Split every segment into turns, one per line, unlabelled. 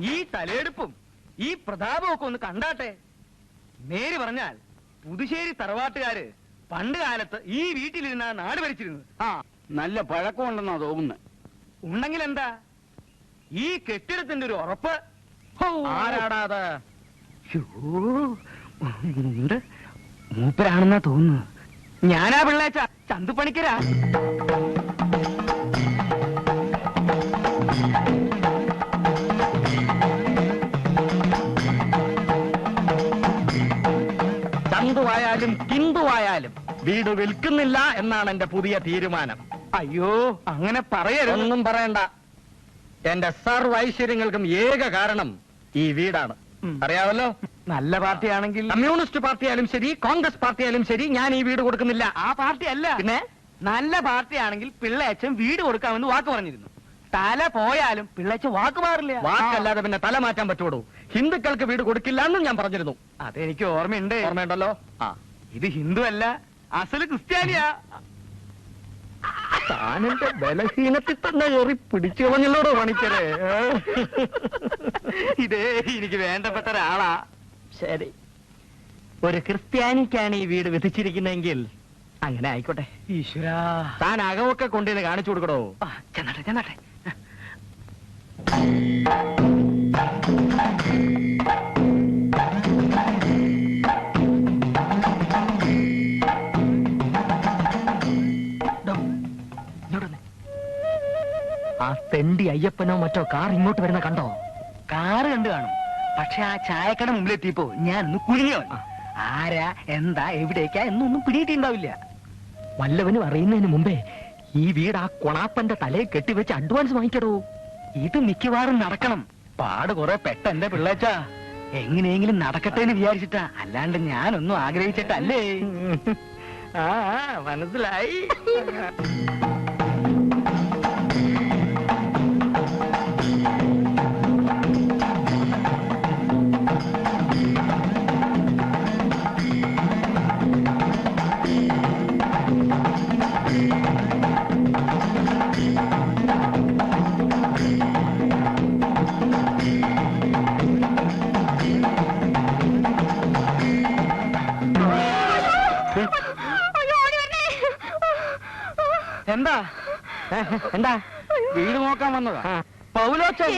ഈ തലയെടുപ്പും ഈ പ്രതാപവും ഒക്കെ ഒന്ന് കണ്ടാട്ടെ. നേര് പറഞ്ഞാൽ പുതുശ്ശേരി തറവാട്ടുകാര് പണ്ട് കാലത്ത് ഈ വീട്ടിലിരുന്ന നാട് ഭരിച്ചിരുന്നത്.
ആ, നല്ല പഴക്കമുണ്ടെന്നാ തോന്നുന്നത്.
ഉണ്ടെങ്കിൽ എന്താ, ഈ കെട്ടിടത്തിന്റെ ഒരു ഉറപ്പ്.
ആരാടാ?
മൂപ്പരാണെന്നാ തോന്നുന്നു. ഞാനാ പിള്ളേച്ച, ചന്തുപണിക്കരാ.
ചന്തുവായാലും കിന്തുവായാലും വീട് വിൽക്കുന്നില്ല എന്നാണ് എന്റെ പുതിയ തീരുമാനം.
അയ്യോ, അങ്ങനെ പറയരുത്.
ഒന്നും പറയണ്ട. എന്റെ സർവ്വ ഐശ്വര്യങ്ങൾക്കും ഏക കാരണം ഈ വീടാണ്. അറിയാമല്ലോ,
നല്ല പാർട്ടിയാണെങ്കിൽ,
കമ്മ്യൂണിസ്റ്റ് പാർട്ടിയായാലും ശരി, കോൺഗ്രസ് പാർട്ടിയായാലും ശരി, ഞാൻ ഈ വീട് കൊടുക്കുന്നില്ല.
ആ പാർട്ടി അല്ല.
പിന്നെ
നല്ല പാർട്ടിയാണെങ്കിൽ പിള്ളേച്ചൻ വീട് കൊടുക്കാമെന്ന് വാക്ക് പറഞ്ഞിരുന്നു. തല പോയാലും പിള്ളേച്ചൻ വാക്ക് മാറില്ല.
വാക്കല്ലാതെ പിന്നെ തല മാറ്റാൻ പറ്റുള്ളൂ. ഹിന്ദുക്കൾക്ക് വീട് കൊടുക്കില്ല എന്നും ഞാൻ പറഞ്ഞിരുന്നു.
അതെനിക്ക് ഓർമ്മയുണ്ട്.
ഓർമ്മയുണ്ടല്ലോ. ആ,
ഇത് ഹിന്ദു അല്ല, അസല് ക്രിസ്ത്യാനിയാ.
താനെന്റെ ബലഹീനത്തിൽ തന്നെ കയറി പിടിച്ചു കളഞ്ഞല്ലോടോ പണിക്കരെ.
ഇതേ എനിക്ക് വേണ്ടപ്പെട്ട ഒരാളാ.
ശരി, ഒരു ക്രിസ്ത്യാനിക്കാണ് ഈ വീട് വിധിച്ചിരിക്കുന്നെങ്കിൽ അങ്ങനെ ആയിക്കോട്ടെ.
ഈശ്വരാ,
താൻ അകമൊക്കെ കൊണ്ടുവന്ന് കാണിച്ചു കൊടുക്കടോ.
ചെന്നാട്ടെ ചെന്നാട്ടെ.
ആ തെണ്ടി അയ്യപ്പനോ മറ്റോ കാർ ഇങ്ങോട്ട് വരുന്ന കണ്ടോ?
കാറ് കണ്ടു കാണും. പക്ഷെ ആ ചായക്കട മുമ്പിലെത്തിയപ്പോ ഞാൻ ഒന്ന് കുഴിഞ്ഞോ. ആരാ, എന്താ, എവിടേക്കാ എന്നൊന്നും പിടിയിട്ടുണ്ടാവില്ല.
വല്ലവനും അറിയുന്നതിന് മുമ്പേ ഈ വീട് ആ കൊണാപ്പന്റെ തലയിൽ കെട്ടിവെച്ച് അഡ്വാൻസ് വാങ്ങിക്കടോ.
ഇത് മിക്കവാറും നടക്കണം. പാട് കുറെ പെട്ട എന്റെ പിള്ളേച്ചാ. എങ്ങനെയെങ്കിലും നടക്കട്ടെ എന്ന് വിചാരിച്ചിട്ടാ, അല്ലാണ്ട് ഞാനൊന്നും ആഗ്രഹിച്ചിട്ടല്ലേ.
ആ, മനസ്സിലായി.
എന്താ
എന്താ വീട് നോക്കാൻ വന്നതാ?
പൗലോച്ചൻ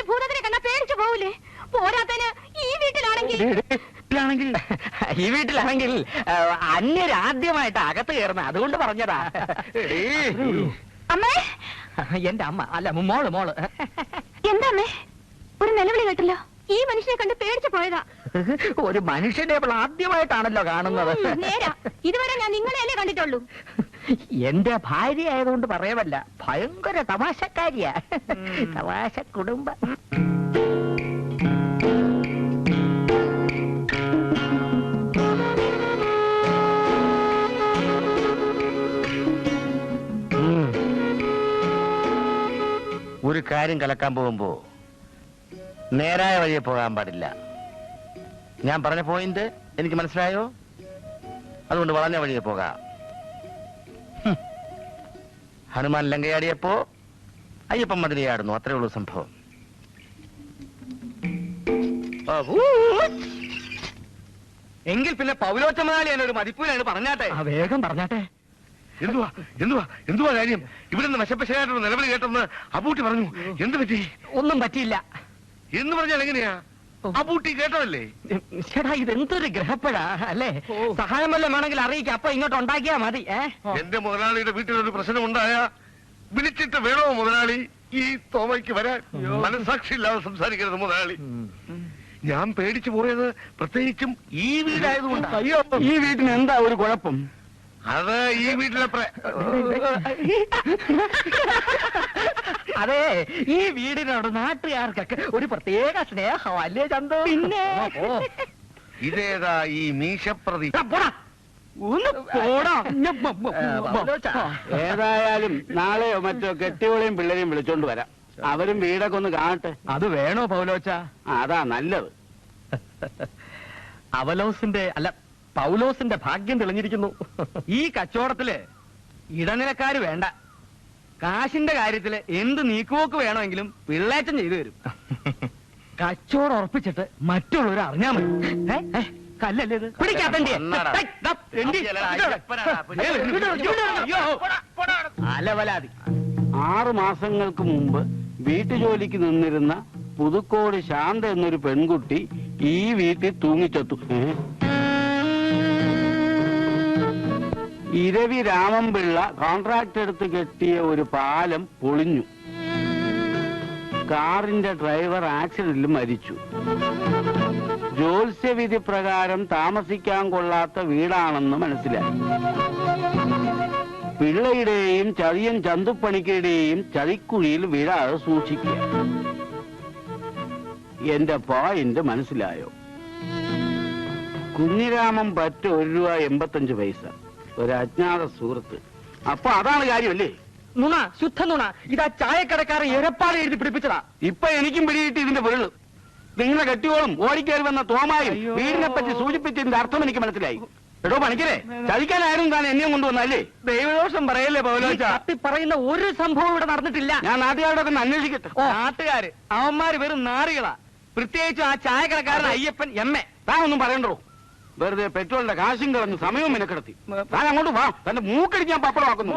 ഭൂതത്തിനെ കണ്ടാ പേടിച്ചു പോവില്ലേ? പോരാത്തന് ഈ വീട്ടിലാണെങ്കിൽ
ഈ വീട്ടിലാണെങ്കിൽ അന്യരാദ്യമായിട്ട് അകത്ത് കയറുന്ന, അതുകൊണ്ട് പറഞ്ഞതാ.
അമ്മേ,
എന്റെ അമ്മ അല്ല, മോള്.
എന്താ അമ്മേ, ഒരു നിലവിളി കേട്ടല്ലോ. ഈ മനുഷ്യനെ കണ്ട് പേടിച്ചു പോയതാ.
ഒരു മനുഷ്യനെ അവൾ ആദ്യമായിട്ടാണല്ലോ കാണുന്നത്.
നേരാ, ഇതുവരെ ഞാൻ നിങ്ങളെയല്ലേ കണ്ടിട്ടുള്ളൂ.
എന്റെ ഭാര്യ ആയതുകൊണ്ട് പറയവല്ല, ഭയങ്കര തമാശക്കാരിയാ. തമാശ കുടുംബം. ഒരു കാര്യം കലക്കാൻ പോകുമ്പോ നേരായ വഴിയെ പോകാൻ പാടില്ല. ഞാൻ പറഞ്ഞ പോയിന്റ് എനിക്ക് മനസ്സിലായോ? അതുകൊണ്ട് വളഞ്ഞ വഴിയെ പോകാം. ഹനുമാൻ ലങ്കയാടിയപ്പോ അയ്യപ്പൻ മതിലയാടുന്നു, അത്രേ ഉള്ളൂ സംഭവം.
എങ്കിൽ പിന്നെ പൗലോച്ചമാലി എന്നെ ഒരു മതിപ്പൂരാണ് പറഞ്ഞാട്ടെ.
വേഗം പറഞ്ഞാട്ടെ.
എന്തുവാ കാര്യം? ഇവിടെ നിന്ന് വശപ്പശയായിട്ടുള്ള നിലവിളി കേട്ടെന്ന് അബൂട്ടി പറഞ്ഞു. എന്ത് പറ്റി?
ഒന്നും പറ്റിയില്ല
എന്ന് പറഞ്ഞാൽ എങ്ങനെയാ? അബൂട്ടി കേട്ടതല്ലേ?
ചേട്ടാ, ഇതെന്തൊരു ഗ്രഹപ്പഴാ അല്ലേ? സഹായം വല്ലതും വേണമെങ്കിൽ അറിയിക്കാം, അപ്പൊ ഇങ്ങോട്ട് ഉണ്ടാക്കിയാ മതി.
എന്റെ മുതലാളിയുടെ വീട്ടിലൊരു പ്രശ്നം ഉണ്ടായ വിളിച്ചിട്ട് വേണോ മുതലാളി ഈ തോമയ്ക്ക് വരാൻ? മനസാക്ഷി ഇല്ലാതെ സംസാരിക്കരുത് മുതലാളി. ഞാൻ പേടിച്ചു പോയത് പ്രത്യേകിച്ചും ഈ വീടായതുകൊണ്ട്.
അയ്യോ, ഈ വീട്ടിന് എന്താ ഒരു കുഴപ്പം?
അത് ഈ വീട്ടിലെ
അതെ, ഈ വീടിനോട് നാട്ടുകാർക്കൊക്കെ ഒരു പ്രത്യേക സ്നേഹം അല്ലേ ചന്തു? പിന്നെ
ഇതേതാ ഈ മീശപ്രതി?
ഏതായാലും നാളെയോ മറ്റോ കെട്ടിയോളെയും പിള്ളേരെയും വിളിച്ചോണ്ട് വരാം. അവരും വീടൊക്കെ ഒന്ന് കാണട്ടെ.
അത് വേണോ പൗലോച്ച?
അതാ നല്ലത്.
പൗലോസിന്റെ ഭാഗ്യം തെളിഞ്ഞിരിക്കുന്നു.
ഈ കച്ചവടത്തില് ഇടനിലക്കാര് വേണ്ട. കാശിന്റെ കാര്യത്തില് എന്ത് നീക്കുപോക്ക് വേണമെങ്കിലും പിള്ളേറ്റം ചെയ്തു തരും. കച്ചവടം ഉറപ്പിച്ചിട്ട് മറ്റുള്ളവർ അറിഞ്ഞാ മതി. കല്ലല്ലേ ഇത്? പിടിക്കാത്തണ്ടിയെ. അലവലാതി.
6 മാസങ്ങൾക്ക് മുമ്പ് വീട്ടുജോലിക്ക് നിന്നിരുന്ന പുതുക്കോട് ശാന്ത എന്നൊരു പെൺകുട്ടി ഈ വീട്ടിൽ തൂങ്ങിച്ചത്തു. ഇരവി രാമൻപിള്ള കോൺട്രാക്ട് എടുത്ത് കെട്ടിയ ഒരു പാലം പൊളിഞ്ഞു. കാറിന്റെ ഡ്രൈവർ ആക്സിഡന്റിൽ മരിച്ചു. ജ്യോത്സ്യവിധി പ്രകാരം താമസിക്കാൻ കൊള്ളാത്ത വീടാണെന്ന് മനസ്സിലായി. പിള്ളയുടെയും ചതിയൻ ചന്തുപ്പണിക്കരുടെയും ചതിക്കുഴിയിൽ വീഴാതെ സൂക്ഷിക്കുക. എന്റെ പോയിന്റ് മനസ്സിലായോ? കുഞ്ഞിരാമൻ പറ്റ ₹1.85. ഒരു അജ്ഞാത സുഹൃത്ത്. അപ്പൊ അതാണ് കാര്യമല്ലേ?
നുണ, ശുദ്ധ നുണ. ഇതാ ചായക്കടക്കാരൻ എരപ്പാട് എഴുതി പിടിപ്പിച്ചതാ.
ഇപ്പൊ എനിക്കും പിടിയിട്ട് ഇതിന്റെ പൊരുള്. നിങ്ങളെ കെട്ടിയോളും ഓടിക്കയറി വന്ന തോമായും വീടിനെ പറ്റി സൂചിപ്പിച്ചതിന്റെ അർത്ഥം എനിക്ക് മനസ്സിലായി. എടോ പണിക്കരെ, ചതിക്കാനായിരുന്നു താൻ എന്നെയും കൊണ്ടുവന്നല്ലേ?
ദൈവദോഷം പറയല്ലേ പൗലോച്ച? കത്തി പറയുന്ന ഒരു സംഭവം ഇവിടെ നടന്നിട്ടില്ല.
ഞാൻ നാട്ടുകാരുടെ ഒന്ന് അന്വേഷിക്കട്ടെ.
നാട്ടുകാര് അവന്മാര് വെറും നാറികളാ. പ്രത്യേകിച്ചും ആ ചായക്കടക്കാരൻ അയ്യപ്പൻ എമ്മ.
താൻ ഒന്നും പറയണ്ടോ? വെറുതെ പെട്രോളിന്റെ കാശും കളഞ്ഞ് സമയവും മെനക്കെടുത്തി. താൻ അങ്ങോട്ട് വാ, തന്റെ മൂക്കടിച്ച് ഞാൻ പപ്പടമാക്കുന്നു.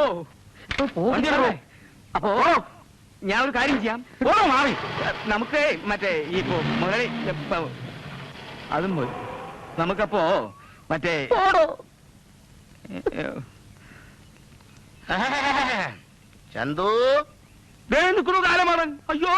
അപ്പോ ഞാൻ ഒരു കാര്യം ചെയ്യാം.
മാറി
നമുക്ക് മറ്റേ ഈ മുതലി അതും പോയി. നമുക്കപ്പോ മറ്റേ
ചന്തു
നിൽക്കണു കാലമാണ്. അയ്യോ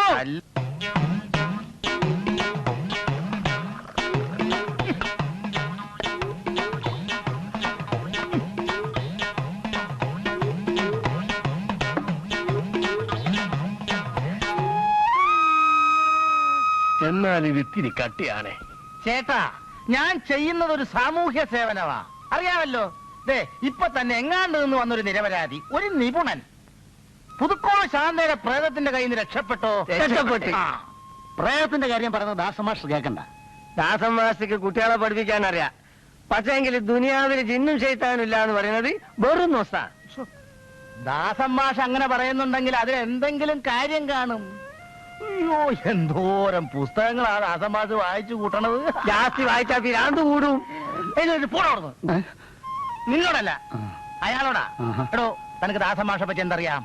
എന്നാൽ ഇത് ഇത്തിരി കട്ടിയാണേ.
ചേട്ടാ, ഞാൻ ചെയ്യുന്നത് ഒരു സാമൂഹ്യ സേവനമാ, അറിയാമല്ലോ. ദേ ഇപ്പൊ തന്നെ എങ്ങാണ്ട് നിന്ന് വന്നൊരു നിരപരാധി, ഒരു നിപുണൻ, പുതുക്കോട് ശാന്തയുടെ പ്രേതത്തിന്റെ കയ്യിൽ നിന്ന് രക്ഷപ്പെട്ടോ?
രക്ഷപ്പെട്ടു.
പ്രേതത്തിന്റെ കാര്യം പറയുന്നത് ദാസമാഷ് കേൾക്കണ്ട.
ദാസമാസിക്ക് കുട്ടികളെ പഠിപ്പിക്കാൻ അറിയാം. പക്ഷേങ്കിൽ ദുനിയാവിൽ ജിന്നും ചെയ്താനില്ല എന്ന് പറയുന്നത് വെറും നോസ.
ദാസമാഷ് അങ്ങനെ പറയുന്നുണ്ടെങ്കിൽ അതിൽ എന്തെങ്കിലും കാര്യം കാണും. അയ്യോ, എന്തോരം പുസ്തകങ്ങളാ ദാസമാഷ് വായിച്ചു കൂട്ടണത്.
ജാസ്തി വായിച്ചാ പിരാന്ത് കൂടും.
പോണോർന്ന് നിന്നോടല്ല, അയാളോടാ. എടോ, തനിക്ക് ദാസമാഷെ പറ്റി എന്തറിയാം?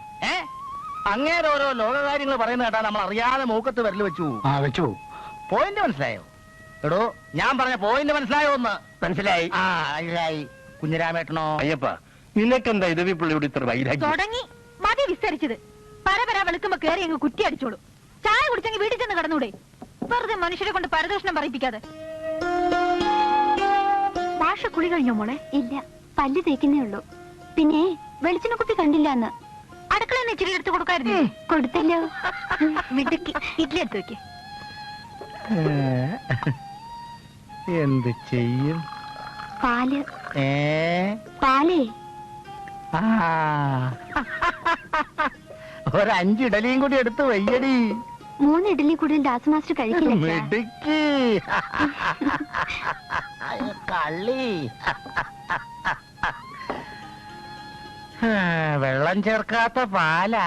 അങ്ങേരെ ഓരോ ലോകകാര്യങ്ങൾ പറയുന്ന കേട്ടാ നമ്മൾ അറിയാതെ മൂക്കത്ത് വിരൽ വെച്ചു
വെച്ചു.
പോയിന്റ് മനസ്സിലായോ? എടോ, ഞാൻ പറഞ്ഞ പോയിന്റ് മനസ്സിലായോ? ഒന്ന്
മനസ്സിലായി.
മനസ്സിലായി. കുഞ്ഞിരാമേട്ടനോ?
അയ്യപ്പ, നിനക്കെന്താ ഇരവിപ്പിള്ളിയോട് ഇത്ര വൈരാഗ്യം?
തുടങ്ങി മതി വിസ്തരിച്ചത്. പരപര വെളുക്കുമ്പോ കയറി അങ്ങ് കുറ്റി അടിച്ചോളൂ. ചായ കുടിച്ചെങ്കിൽ വീട്ടിൽ ചെന്ന് കിടന്നൂടെ? വെറുതെ മനുഷ്യരെ കൊണ്ട് പരദൂഷണം പറയിപ്പിക്കാതെ. ഭാഷ കുളി കഴിഞ്ഞോ മോളെ? ഇല്ല, പല്ല് തേക്കുന്നേ ഉള്ളൂ. പിന്നെ വെളിച്ചെണ്ണ കുപ്പി കണ്ടില്ല. അടുക്കളയിൽ നിന്ന് ഇച്ചിരി എടുത്ത് കൊടുക്കായിരുന്നു. കൊടുത്തല്ലോ. മിടുക്കി. ഇഡ്ഡലി എടുത്ത് വെക്ക്.
എന്ത് ചെയ്യും?
പാല്. പാലേ.
ഒരു5 ഇഡലിയും കൂടി എടുത്ത് വയ്യടി.
3 ഇഡലി കൂടുതൽ ദാസ് മാസ്റ്റർ കഴിക്കില്ല.
മിടുക്കി. കള്ളി. വെള്ളം ചേർക്കാത്ത പാലാ.